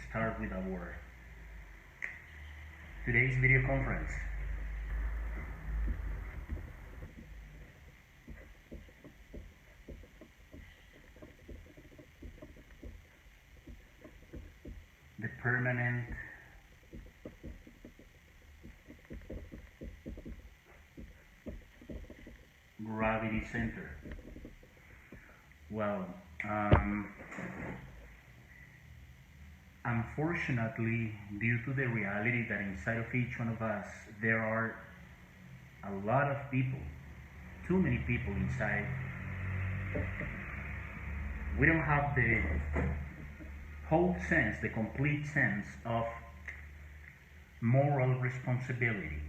start with our today's video conference. The permanent gravity center. Well, unfortunately, due to the reality that inside of each one of us there are a lot of people, too many people inside, we don't have the whole sense, the complete sense of moral responsibility.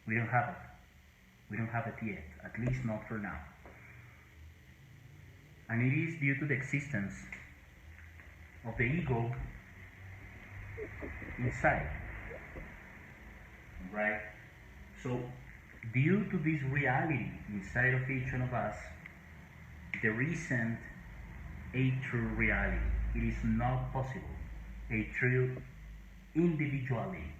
We don't have it. We don't have it yet, at least not for now. And it is due to the existence of the ego inside, right? So, due to this reality inside of each one of us, there isn't a true reality. It is not possible, a true individuality.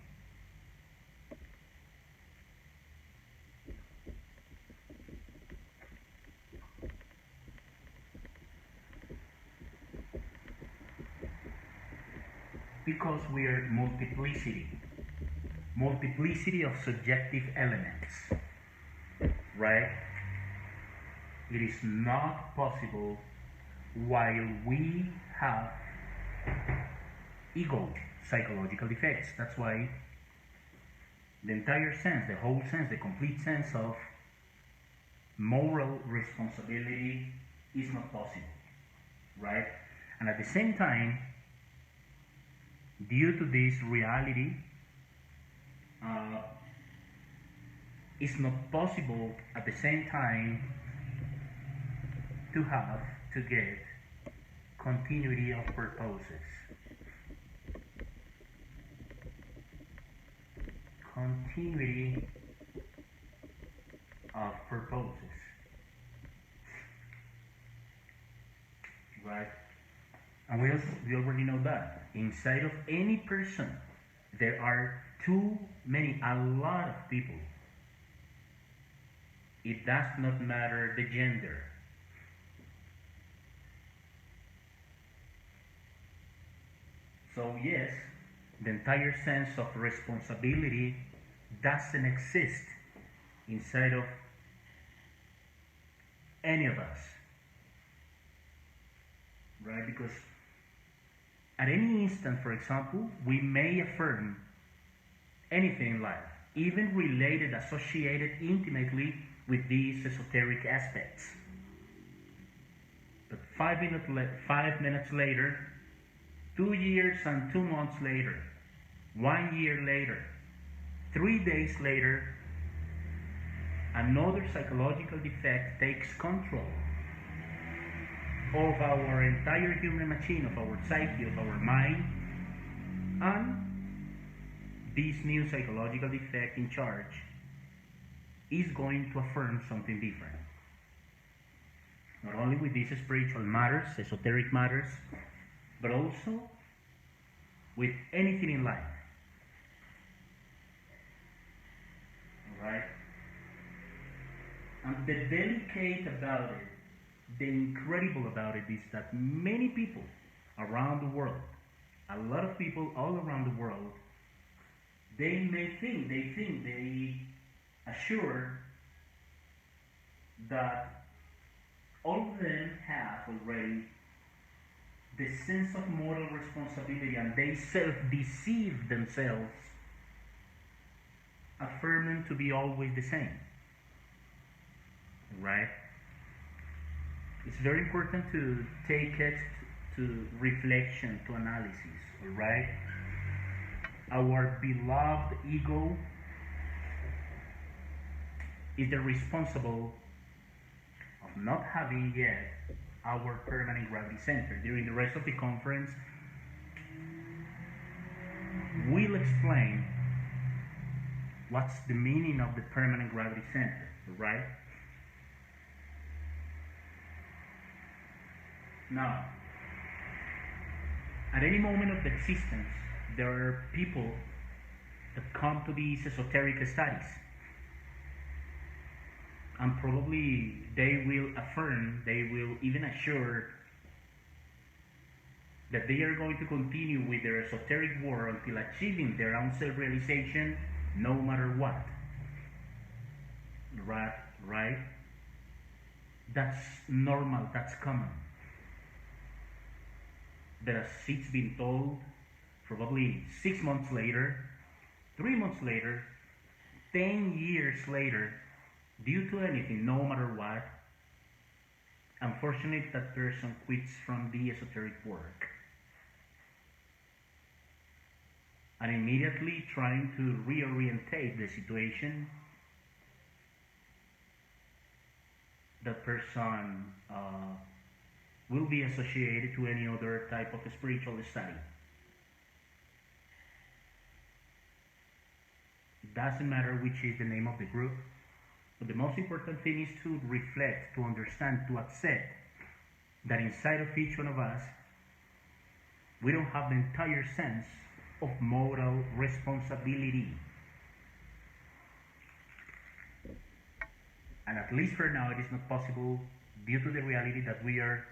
Because we are multiplicity of subjective elements, right? It is not possible while we have ego psychological effects. That's why the entire sense, the whole sense, the complete sense of moral responsibility is not possible, right? And at the same time, due to this reality, it's not possible at the same time to get continuity of purposes. Continuity of purposes, right? And we already know that inside of any person there are a lot of people. It does not matter the gender. So yes, the entire sense of responsibility doesn't exist inside of any of us, right? Because at any instant, for example, we may affirm anything in life, even related, associated intimately with these esoteric aspects. But 5 minutes later, 2 years and 2 months later, 1 year later, 3 days later, another psychological defect takes control of our entire human machine, of our psyche, of our mind, and this new psychological defect in charge is going to affirm something different. Not only with these spiritual matters, esoteric matters, but also with anything in life. Alright? And the delicate about it, the incredible about it is that many people around the world, a lot of people all around the world, they assure that all of them have already the sense of moral responsibility, and they self-deceive themselves, affirming to be always the same, right? It's very important to take it to reflection, to analysis, alright? Our beloved ego is the responsible of not having yet our permanent gravity center. During the rest of the conference, we'll explain what's the meaning of the permanent gravity center, right? Now, At any moment of the existence, there are people that come to these esoteric studies, and probably they will affirm, they will even assure that they are going to continue with their esoteric work until achieving their own self-realization, no matter what. Right? That's normal, that's common. But as it's been told, probably 6 months later, 3 months later, 10 years later, due to anything, no matter what, unfortunately that person quits from the esoteric work. And immediately trying to reorientate the situation, that person will be associated to any other type of spiritual study. It doesn't matter which is the name of the group, but the most important thing is to reflect, to understand, to accept that inside of each one of us, we don't have the entire sense of moral responsibility. And at least for now, it is not possible due to the reality that we are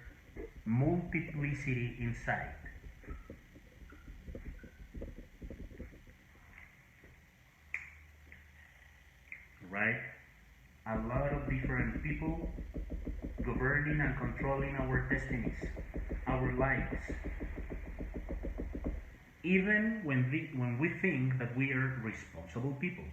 multiplicity inside. Right? A lot of different people governing and controlling our destinies, our lives. Even when we think that we are responsible people.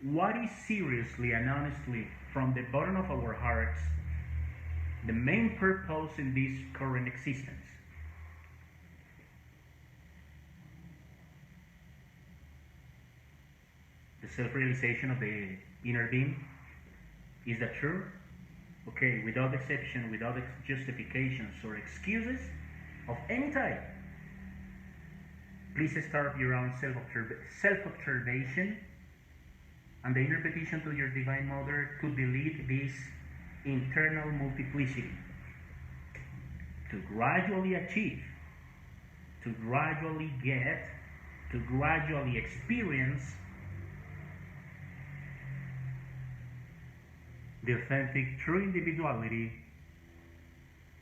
What is seriously and honestly, from the bottom of our hearts, the main purpose in this current existence? The self-realization of the inner being? Is that true? Okay, without exception, without justifications or excuses of any type, please start your own self-observation and the inner petition to your Divine Mother to delete this internal multiplicity, to gradually achieve, to gradually get, to gradually experience the authentic true individuality,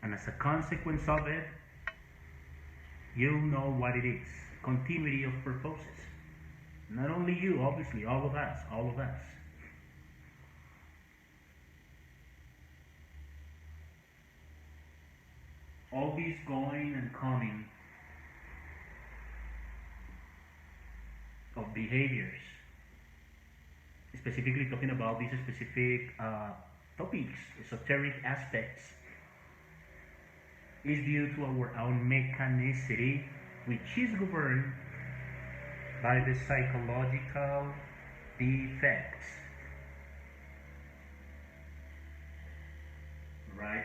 and as a consequence of it, you'll know what it is. Continuity of purposes. Not only you, obviously, all of us. All this going and coming of behaviors, specifically talking about these specific topics, esoteric aspects, is due to our own mechanicity, which is governed by the psychological defects. Right?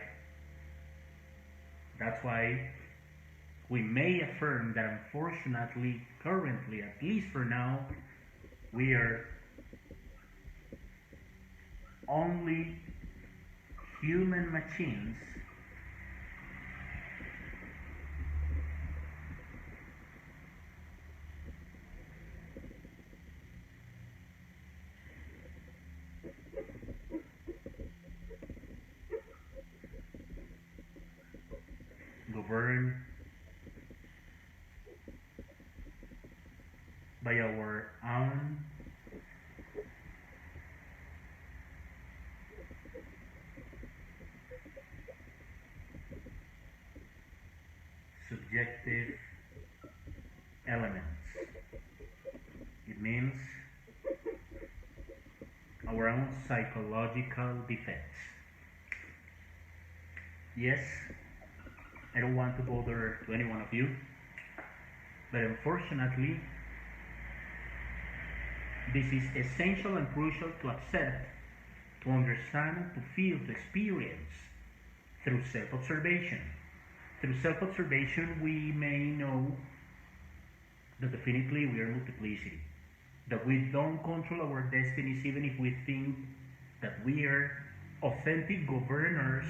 That's why we may affirm that unfortunately, currently, at least for now, we are only human machines governed by our own subjective elements. It means our own psychological defects. Yes, I don't want to bother to any one of you, but unfortunately, this is essential and crucial to accept, to understand, to feel, to experience through self-observation. Through self-observation, we may know that definitely we are multiplicity, that we don't control our destinies even if we think that we are authentic governors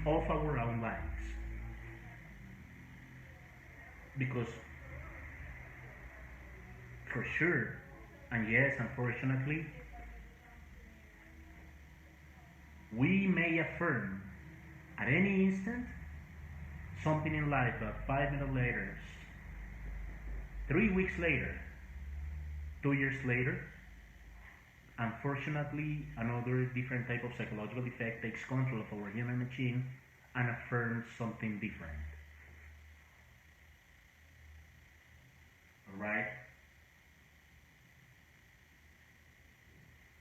of our own lives. Because for sure, and yes, unfortunately, we may affirm at any instant something in life, but 5 minutes later, 3 weeks later, 2 years later, unfortunately, another different type of psychological effect takes control of our human machine and affirms something different. Alright?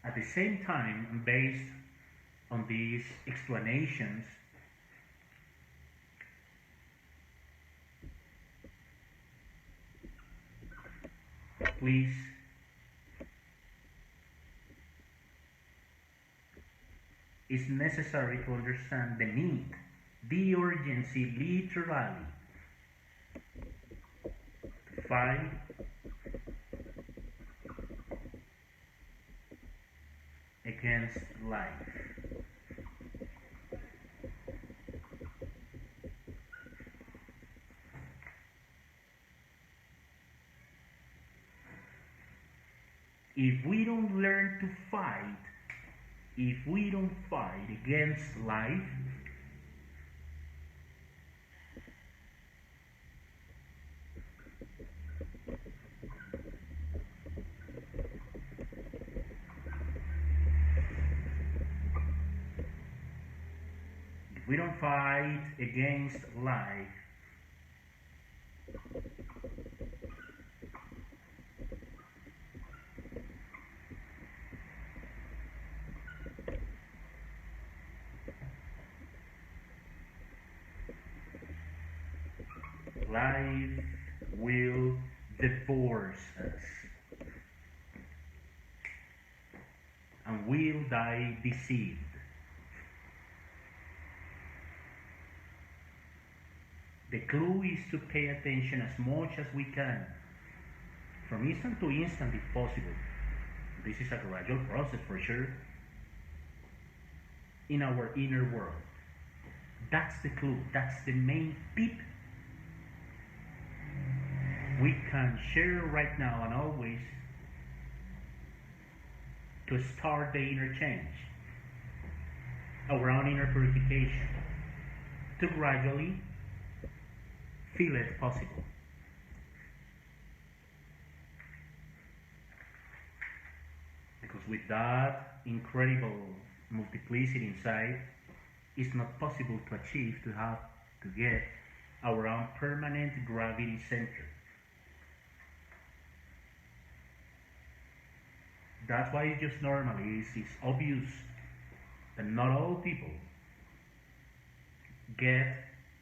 At the same time, and based on these explanations, please it's necessary to understand the need, the urgency, literally, to fight against life. If we don't learn to fight, if we don't fight against life, if we don't fight against life, life will divorce us and we'll die deceived. The clue is to pay attention as much as we can, from instant to instant if possible. This is a gradual process for sure, in our inner world. That's the clue, that's the main tip we can share right now and always to start the inner change, our own inner purification, to gradually feel it possible. Because with that incredible multiplicity inside, it's not possible to achieve, to get our own permanent gravity center. That's why it's just normally, it's obvious that not all people get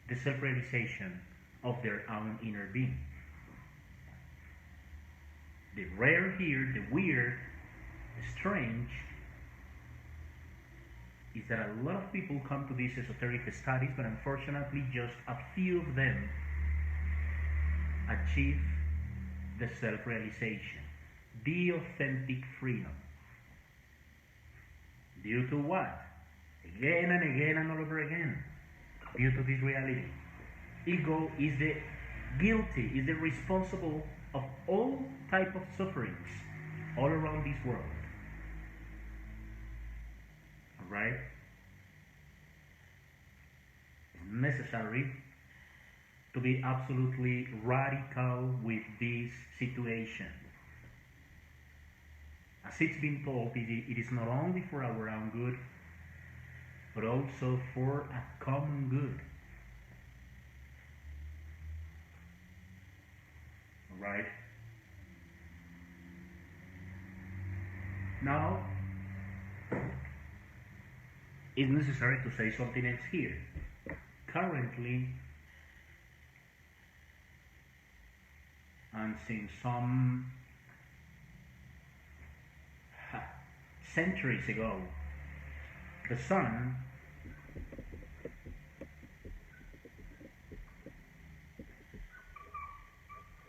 the self-realization of their own inner being. The rare here, the weird, the strange, is that a lot of people come to these esoteric studies, but unfortunately just a few of them achieve the self-realization, the authentic freedom. Due to what? Again and again and all over again. Due to this reality. Ego is the guilty, is the responsible of all type of sufferings all around this world. Alright? It's necessary to be absolutely radical with this situation. As it's been told, it is not only for our own good, but also for a common good. Right? Now, it's necessary to say something else here. Currently, and since some centuries ago, the sun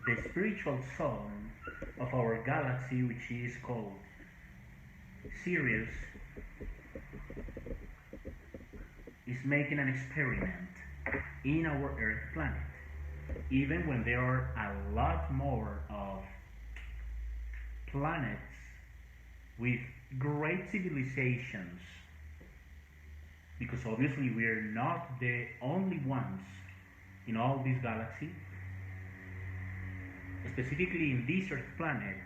the spiritual sun of our galaxy, which is called Sirius, is making an experiment in our Earth planet, even when there are a lot more of planets with great civilizations, because obviously we are not the only ones in all this galaxy. Specifically in this Earth planet,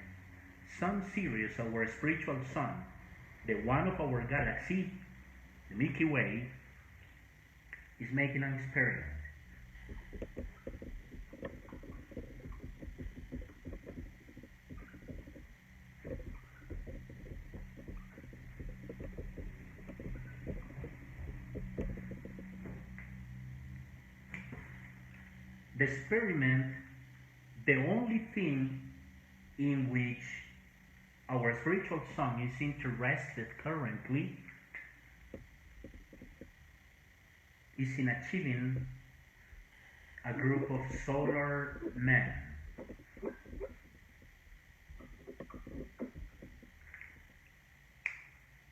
Sun Sirius, our spiritual sun, the one of our galaxy, the Milky Way, is making an experiment. The experiment, the only thing in which our spiritual sun is interested currently is in achieving a group of solar men.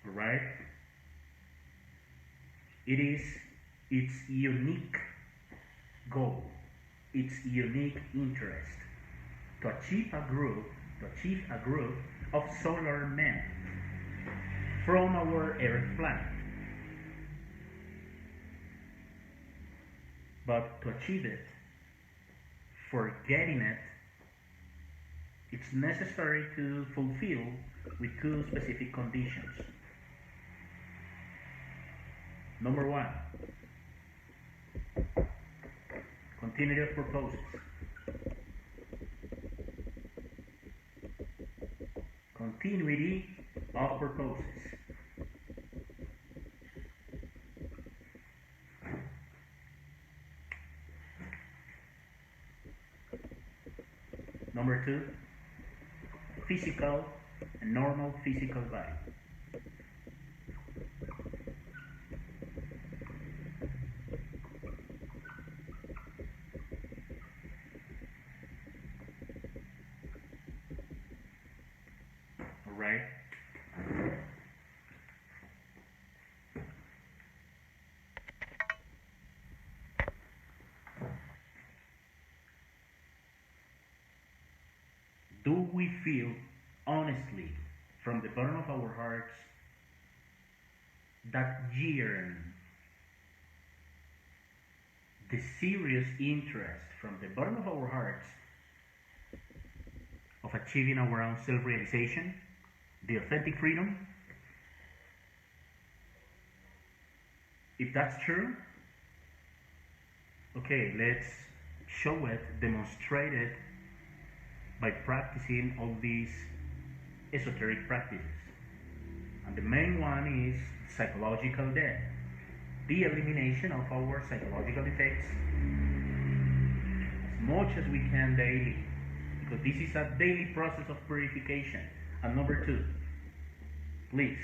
Alright? It is its unique goal, its unique interest to achieve a group of solar men from our Earth planet. But to achieve it, for getting it, it's necessary to fulfill with two specific conditions. Number one, continuity of purposes. Continuity of purposes. Number two, physical and normal physical body. Alright? Do we feel honestly from the bottom of our hearts that yearn, the serious interest from the bottom of our hearts of achieving our own self-realization, the authentic freedom? If that's true, okay, let's show it, demonstrate it by practicing all these esoteric practices. And the main one is psychological death, the elimination of our psychological effects as much as we can daily, because this is a daily process of purification. And number two, please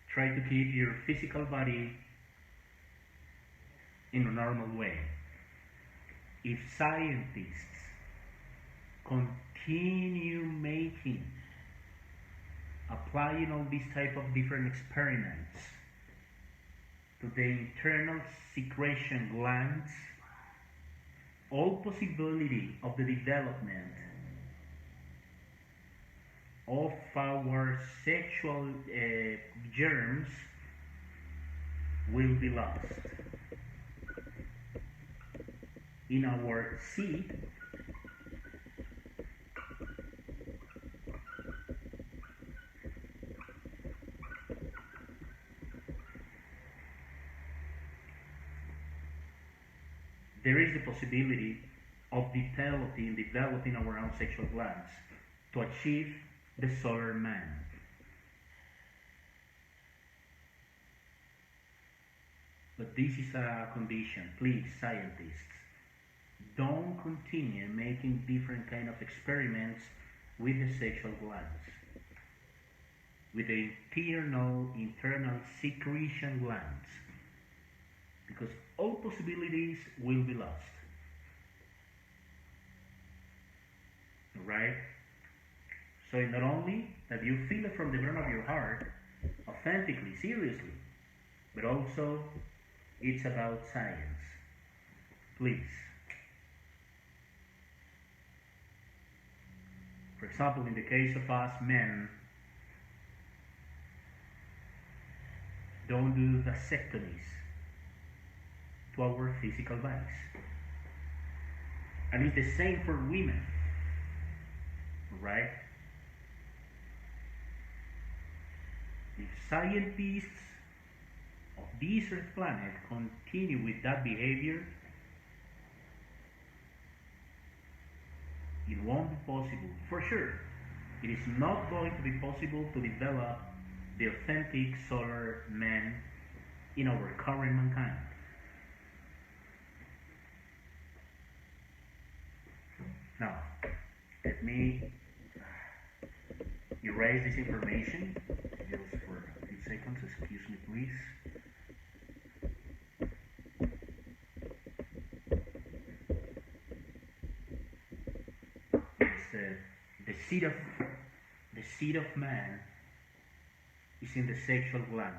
try to keep your physical body in a normal way. If scientists continue applying all these type of different experiments to the internal secretion glands, all possibility of the development of our sexual germs will be lost. In our seed, there is the possibility of developing our own sexual glands to achieve the solar man. But this is a condition. Please, scientists, don't continue making different kind of experiments with the sexual glands, with the internal secretion glands, because all possibilities will be lost. right? So not only that you feel it from the bottom of your heart, authentically, seriously, but also it's about science. Please. For example, in the case of us men, don't do vasectomies to our physical bodies. And it's the same for women, right? If scientists of this Earth planet continue with that behavior, it won't be possible. For sure, it is not going to be possible to develop the authentic solar man in our current mankind. Now, let me erase this information just for a few seconds. Excuse me, please. It's the seed of man is in the sexual glands.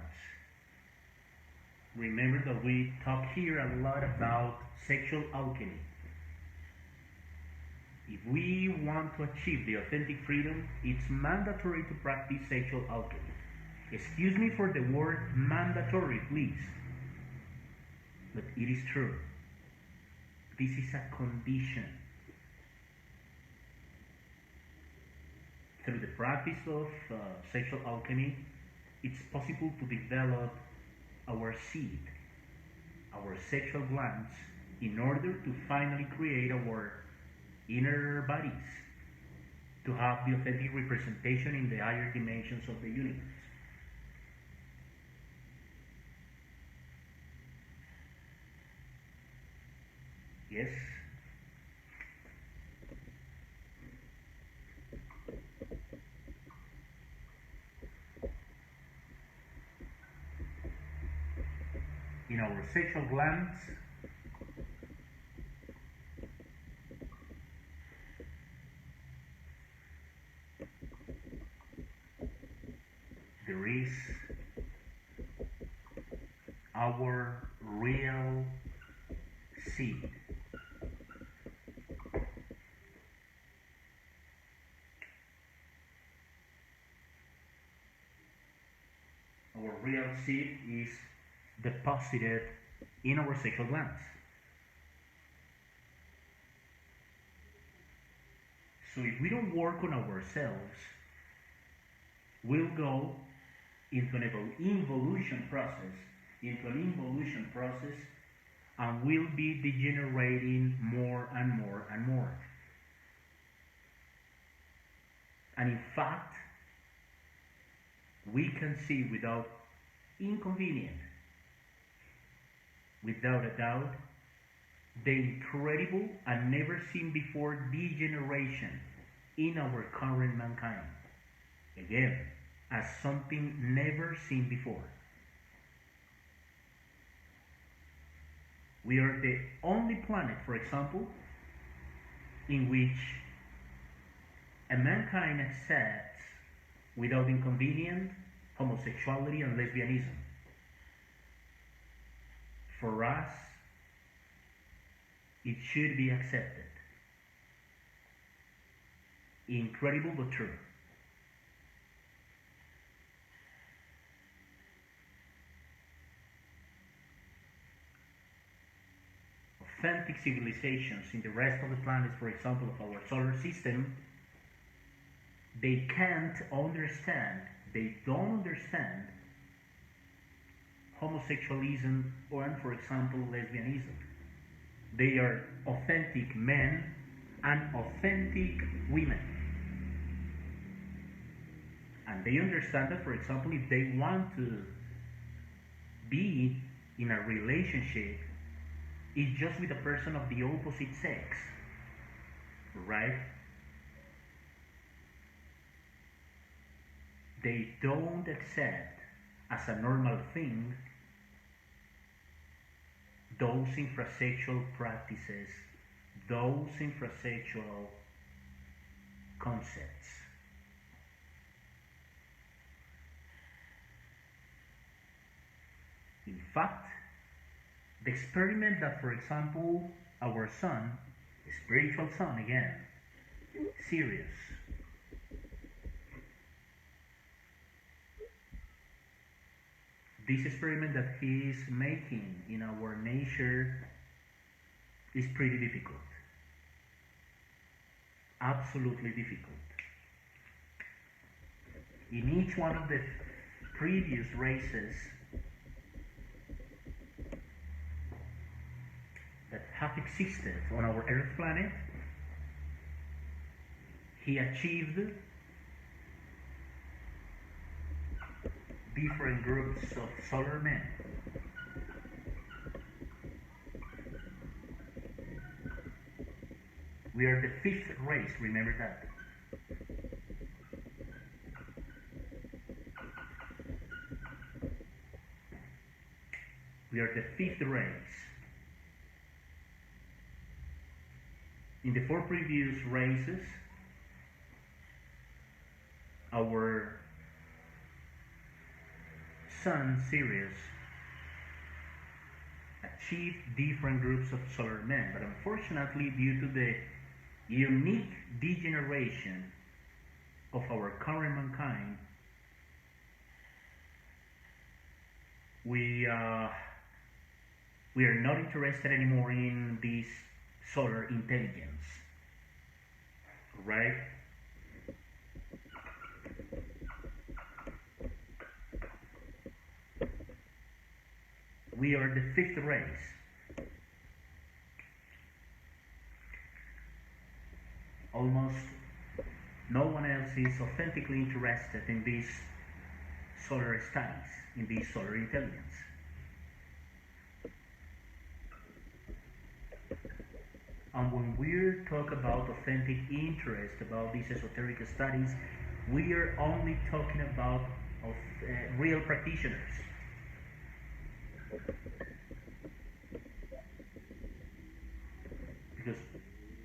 Remember that we talk here a lot about sexual alchemy. If we want to achieve the authentic freedom, it's mandatory to practice sexual alchemy. Excuse me for the word mandatory, please. But it is true. This is a condition. Through the practice of sexual alchemy, it's possible to develop our seed, our sexual glands, in order to finally create our inner bodies, to have the authentic representation in the higher dimensions of the universe. Yes? In our sexual glands, there is our real seed. Our real seed is deposited in our sexual glands. So if we don't work on ourselves, we'll go into an involution process, and we'll be degenerating more and more and more. And in fact, we can see without inconvenience, without a doubt, the incredible and never seen before degeneration in our current mankind. Again, as something never seen before. We are the only planet, for example, in which a mankind accepts without inconvenience homosexuality and lesbianism. For us, it should be accepted. Incredible but true. Authentic civilizations in the rest of the planets, for example, of our solar system, they can't understand, they don't understand homosexualism or, for example, lesbianism. They are authentic men and authentic women. And they understand that, for example, if they want to be in a relationship, it's just with a person of the opposite sex, right? They don't accept as a normal thing those infrasexual practices, those infrasexual concepts. In fact, the experiment that, for example, our sun, spiritual sun again, Sirius, this experiment that he is making in our nature is pretty difficult. Absolutely difficult. In each one of the previous races that have existed on our Earth planet, he achieved different groups of solar men. We are the fifth race, remember that. We are the fifth race. In the four previous races, our sun, Sirius, achieved different groups of solar men, but unfortunately, due to the unique degeneration of our current mankind, we are not interested anymore in this solar intelligence, right? We are the fifth race. Almost no one else is authentically interested in these solar studies, in this solar intelligence. And when we talk about authentic interest about these esoteric studies, we are only talking about real practitioners. Because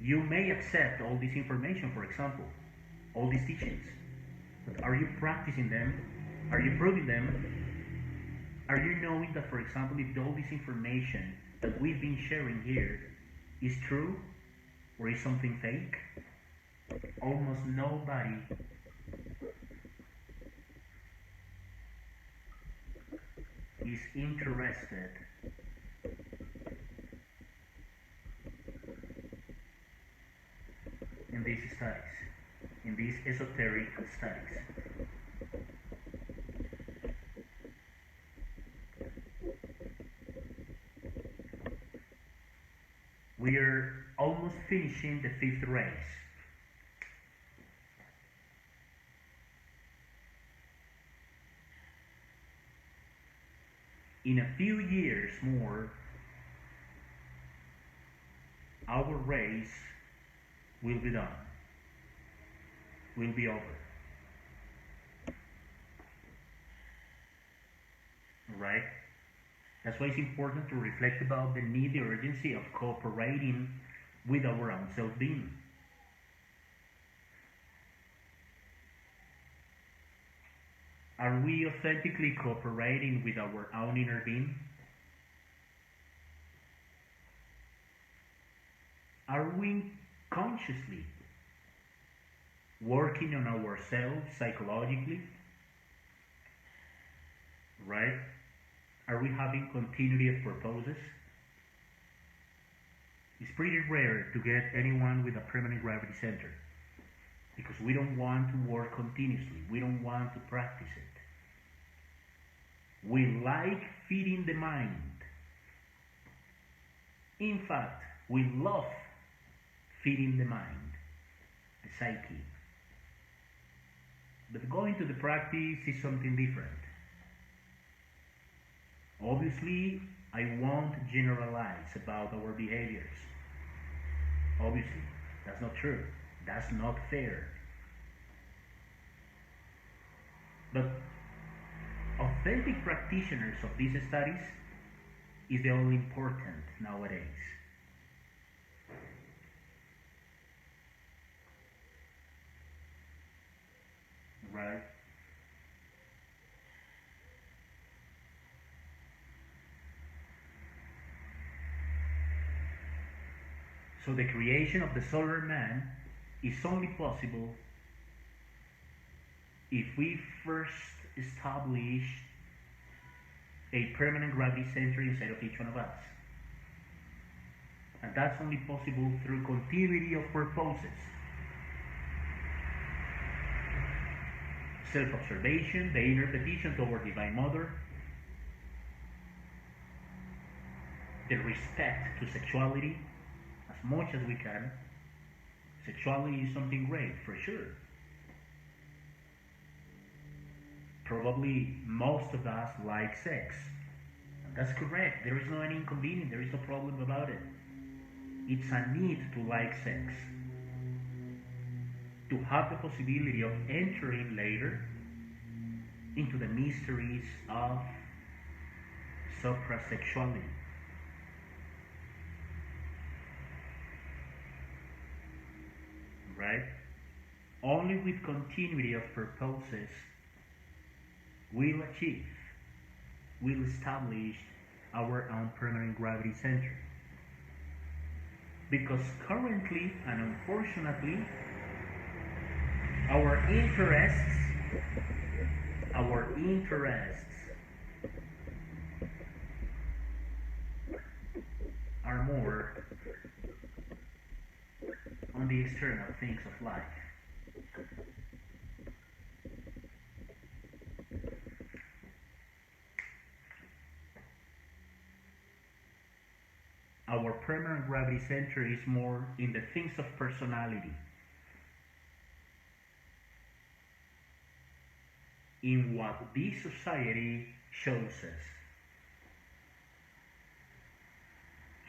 you may accept all this information, for example, all these teachings, but are you practicing them? Are you proving them? Are you knowing that, for example, if all this information that we've been sharing here is true or is something fake? Almost nobody is interested in these studies, in these esoteric studies. We are almost finishing the fifth race. In a few years more, our race will be done, will be over. Right? That's why it's important to reflect about the need, the urgency of cooperating with our own self-being. Are we authentically cooperating with our own inner being? Are we consciously working on ourselves psychologically? Right? Are we having continuity of purposes? It's pretty rare to get anyone with a permanent gravity center because we don't want to work continuously. We don't want to practice it. We like feeding the mind. In fact, we love feeding the mind, the psyche. But going to the practice is something different. Obviously, I won't generalize about our behaviors. Obviously, that's not true. That's not fair. But authentic practitioners of these studies is the only important nowadays. right? So the creation of the solar man is only possible if we first establish a permanent gravity center inside of each one of us. And that's only possible through continuity of purposes. Self-observation, the inner petition toward Divine Mother, the respect to sexuality, as much as we can. Sexuality is something great, for sure. Probably most of us like sex. And that's correct. There is no any inconvenience, there is no problem about it. It's a need to like sex. To have the possibility of entering later into the mysteries of suprasexuality. Right? Only with continuity of purposes will establish our own permanent gravity center. Because currently and unfortunately, our interests are more on the external things of life. Our permanent gravity center is more in the things of personality, in what this society shows us.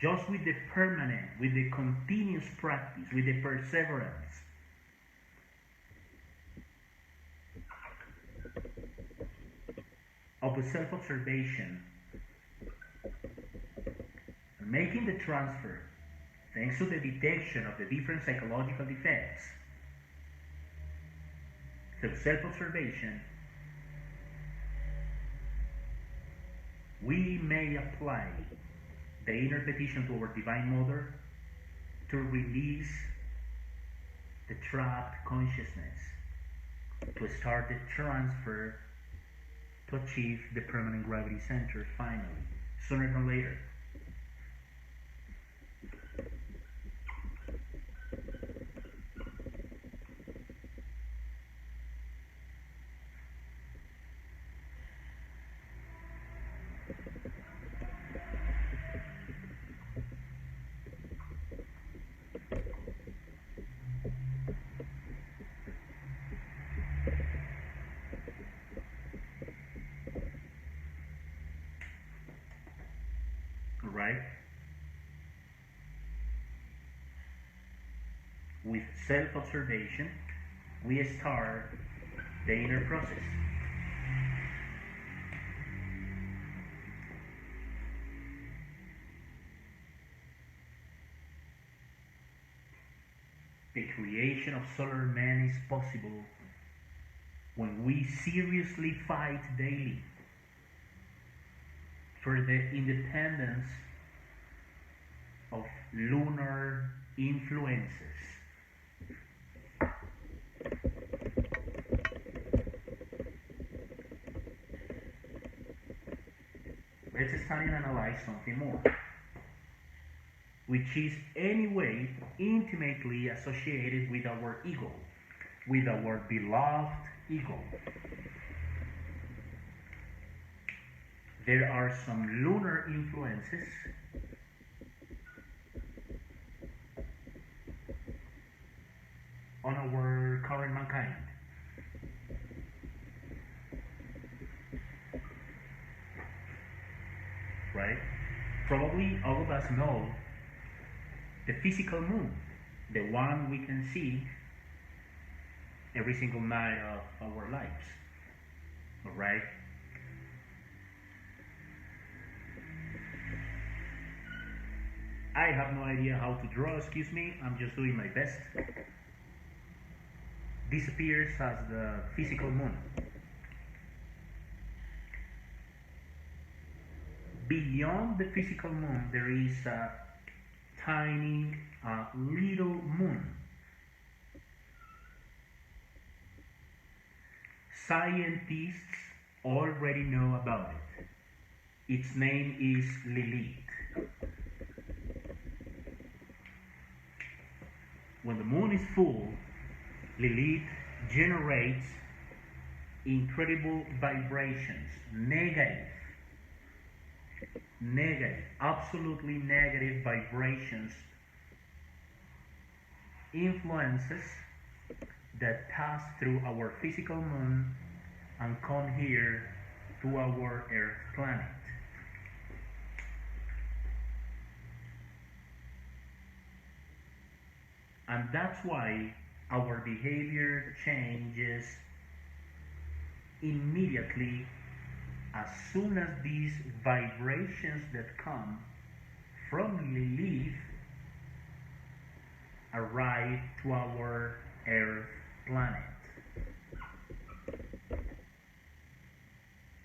Just with the permanent, with the continuous practice, with the perseverance, of the self-observation, making the transfer, thanks to the detection of the different psychological defects, through self-observation, we may apply the inner petition to our Divine Mother to release the trapped consciousness, to start the transfer to achieve the permanent gravity center finally, sooner than later. Right? With self-observation, we start the inner process. The creation of solar man is possible when we seriously fight daily for the independence of lunar influences. Let's study and analyze something more, which is anyway intimately associated with our ego, with our beloved ego. There are some lunar influences on our current mankind. Right? Probably all of us know the physical moon, the one we can see every single night of our lives. Alright? I have no idea how to draw, excuse me, I'm just doing my best. disappears as the physical moon. Beyond the physical moon, there is a tiny little moon. Scientists already know about it. Its name is Lilith. When the moon is full, Lilith generates incredible vibrations, negative, absolutely negative vibrations, influences that pass through our physical moon and come here to our Earth planet. And that's why our behavior changes immediately as soon as these vibrations that come from Lilith arrive to our Earth planet.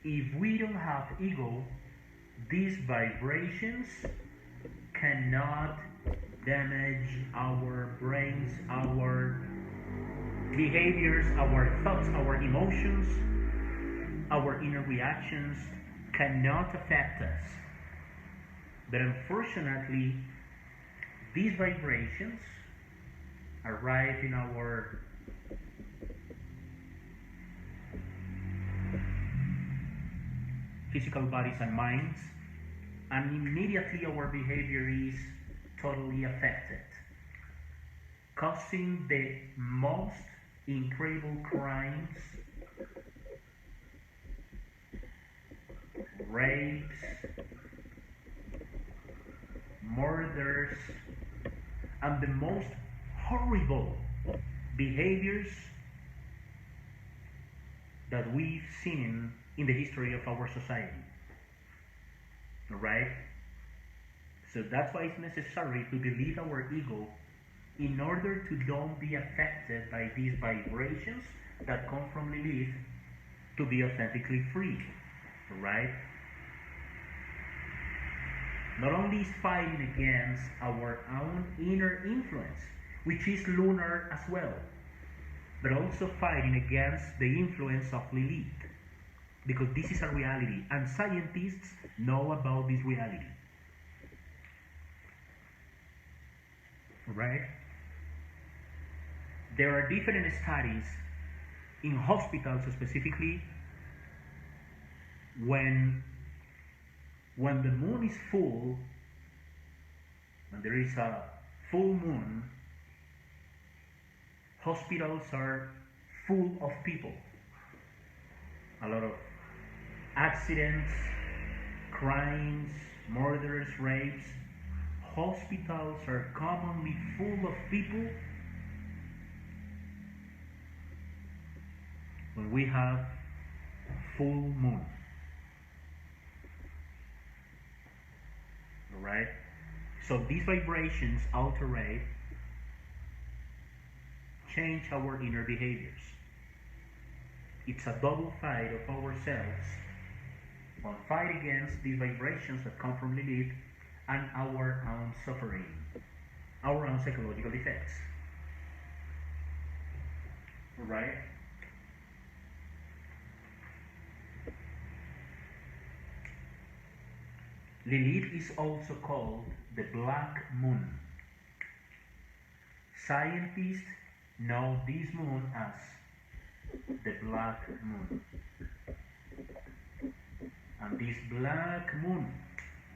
If we don't have ego, these vibrations cannot damage our brains, our behaviors, our thoughts, our emotions, our inner reactions cannot affect us. But unfortunately, these vibrations arrive in our physical bodies and minds, and immediately our behavior is totally affected, causing the most incredible crimes, rapes, murders, and the most horrible behaviors that we've seen in the history of our society. Alright? So that's why it's necessary to delete our ego in order to don't be affected by these vibrations that come from Lilith, to be authentically free. Alright? Not only is fighting against our own inner influence, which is lunar as well, but also fighting against the influence of Lilith, because this is a reality and scientists know about this reality. Right? There are different studies in hospitals specifically when the moon is full, when there is a full moon, hospitals are full of people. A lot of accidents, crimes, murders, rapes. Hospitals are commonly full of people when we have full moon. Alright? So these vibrations alterate, change our inner behaviors. It's a double fight of ourselves. One fight against these vibrations that come from Lilith and our own suffering, our own psychological defects. Alright? Lilith is also called the Black Moon. Scientists know this moon as the Black Moon. And this Black Moon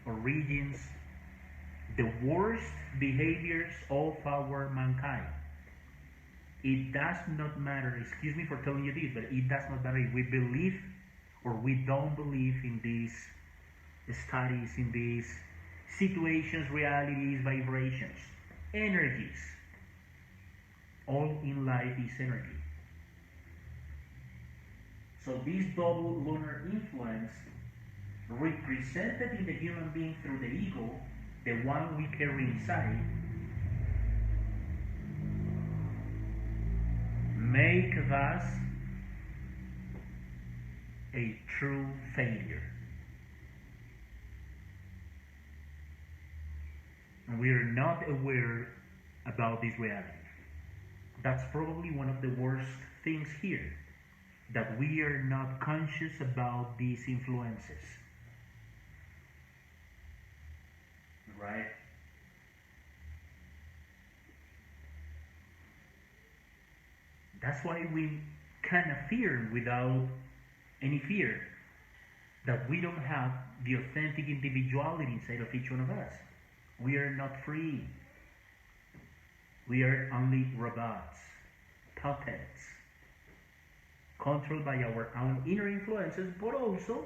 origins the worst behaviors of our mankind. It does not matter, excuse me for telling you this, but it does not matter if we believe or we don't believe in these studies, in these situations, realities, vibrations, energies. All in life is energy. So this double lunar influence represented in the human being through the ego, the one we carry inside, make us a true failure. And we are not aware about this reality. That's probably one of the worst things here, that we are not conscious about these influences. Right? That's why we can affirm without any fear that we don't have the authentic individuality inside of each one of us. We are not free. We are only robots, puppets, controlled by our own inner influences, but also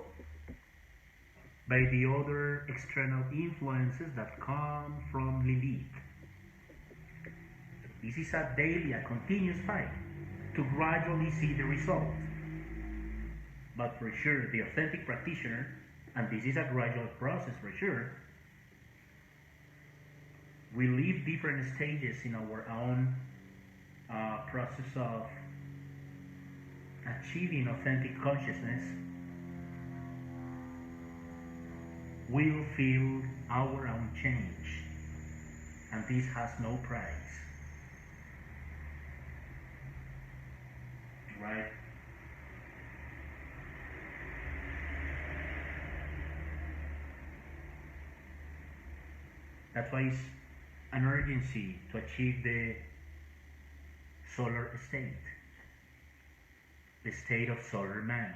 by the other external influences that come from Lilith. This is a daily, a continuous fight to gradually see the result. But for sure, the authentic practitioner, and this is a gradual process for sure, we live different stages in our own process of achieving authentic consciousness. We'll feel our own change, and this has no price. Right? That's why it's an urgency to achieve the solar state, the state of solar man.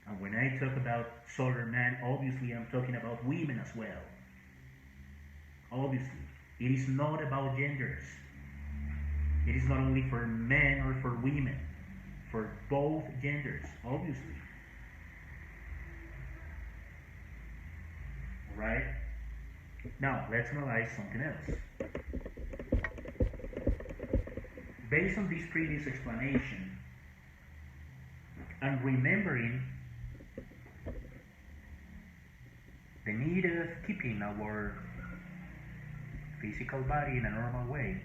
And when I talk about solar man, obviously I'm talking about women as well. Obviously, it is not about genders. It is not only for men or for women, for both genders, obviously. Right? Now, let's analyze something else. Based on this previous explanation, and remembering the need of keeping our physical body in a normal way,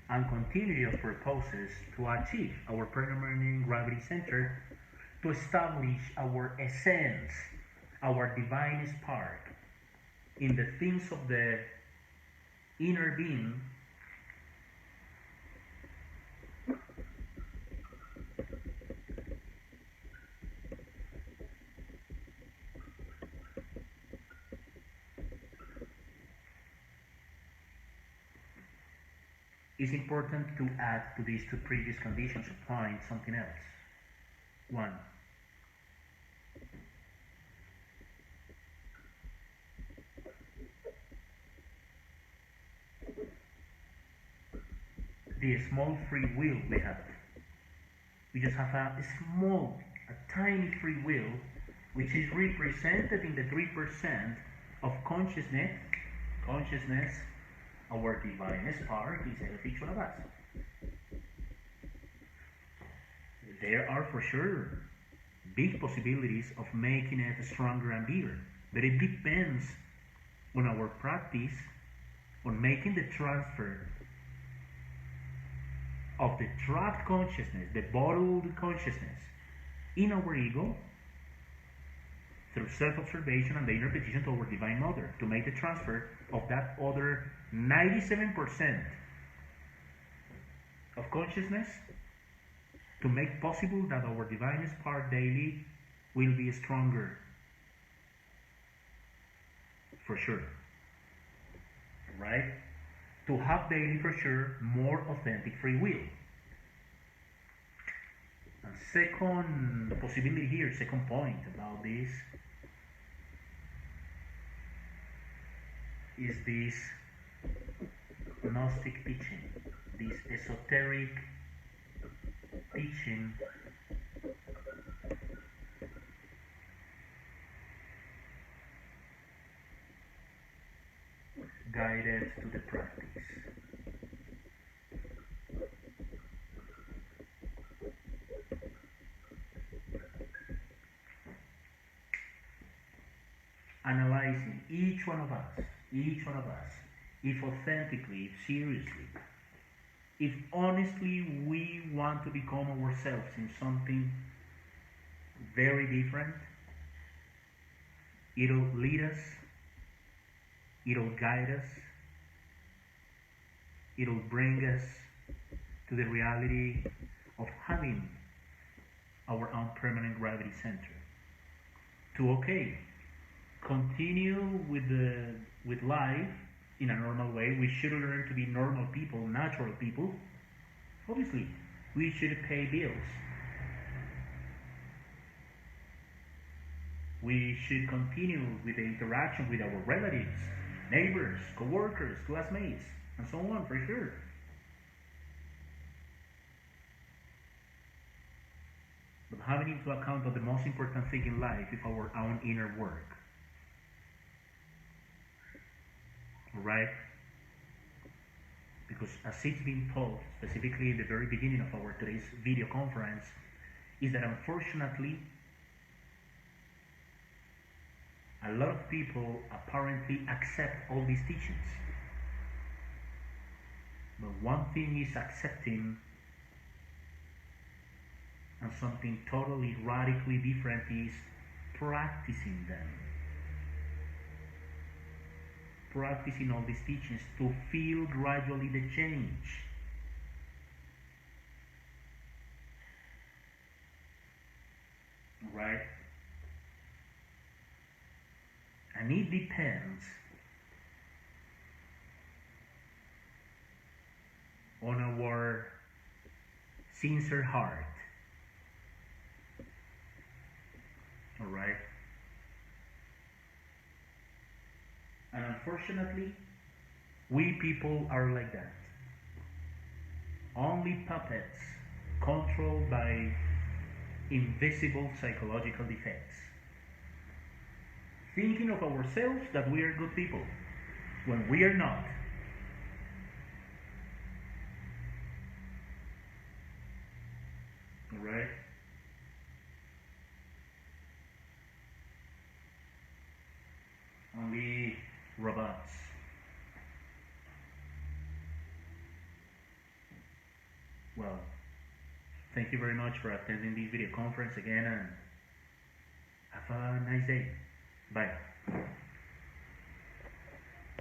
and continuity of purposes to achieve our permanent gravity center, to establish our essence, our divine spark in the things of the inner being, it's important to add to these two previous conditions applying something else. One, the small free will we have. We just have a small, a tiny free will, which is represented in the 3% of consciousness, our divine spark inside of each one of us. There are for sure big possibilities of making it stronger and bigger, but it depends on our practice, on making the transfer of the trapped consciousness, the bottled consciousness in our ego through self-observation and the inner petition to our Divine Mother to make the transfer of that other 97% of consciousness, to make possible that our Divine Spark daily will be stronger, for sure, right? To have daily, for sure, more authentic free will. And second possibility here, second point about this, is this Gnostic teaching, this esoteric teaching guided to the practice. Analyzing each one of us, if authentically, if seriously, if honestly we want to become ourselves in something very different, it'll lead us, it'll guide us, it'll bring us to the reality of having our own permanent gravity center. To okay, continue with life in a normal way. We should learn to be normal people, natural people. Obviously, we should pay bills. We should continue with the interaction with our relatives, neighbors, co-workers, classmates, and so on, for sure. But having into account that the most important thing in life is our own inner work. Alright? Because as it's been told, specifically in the very beginning of our today's video conference, is that unfortunately, a lot of people apparently accept all these teachings. But one thing is accepting, and something totally radically different is practicing them. Practicing all these teachings to feel gradually the change. Right? And it depends on our sincere heart. Alright? And unfortunately, we people are like that. Only puppets controlled by invisible psychological defects. Thinking of ourselves that we are good people when we are not. Alright? Only robots. Well, thank you very much for attending this video conference again, and have a nice day. Bye.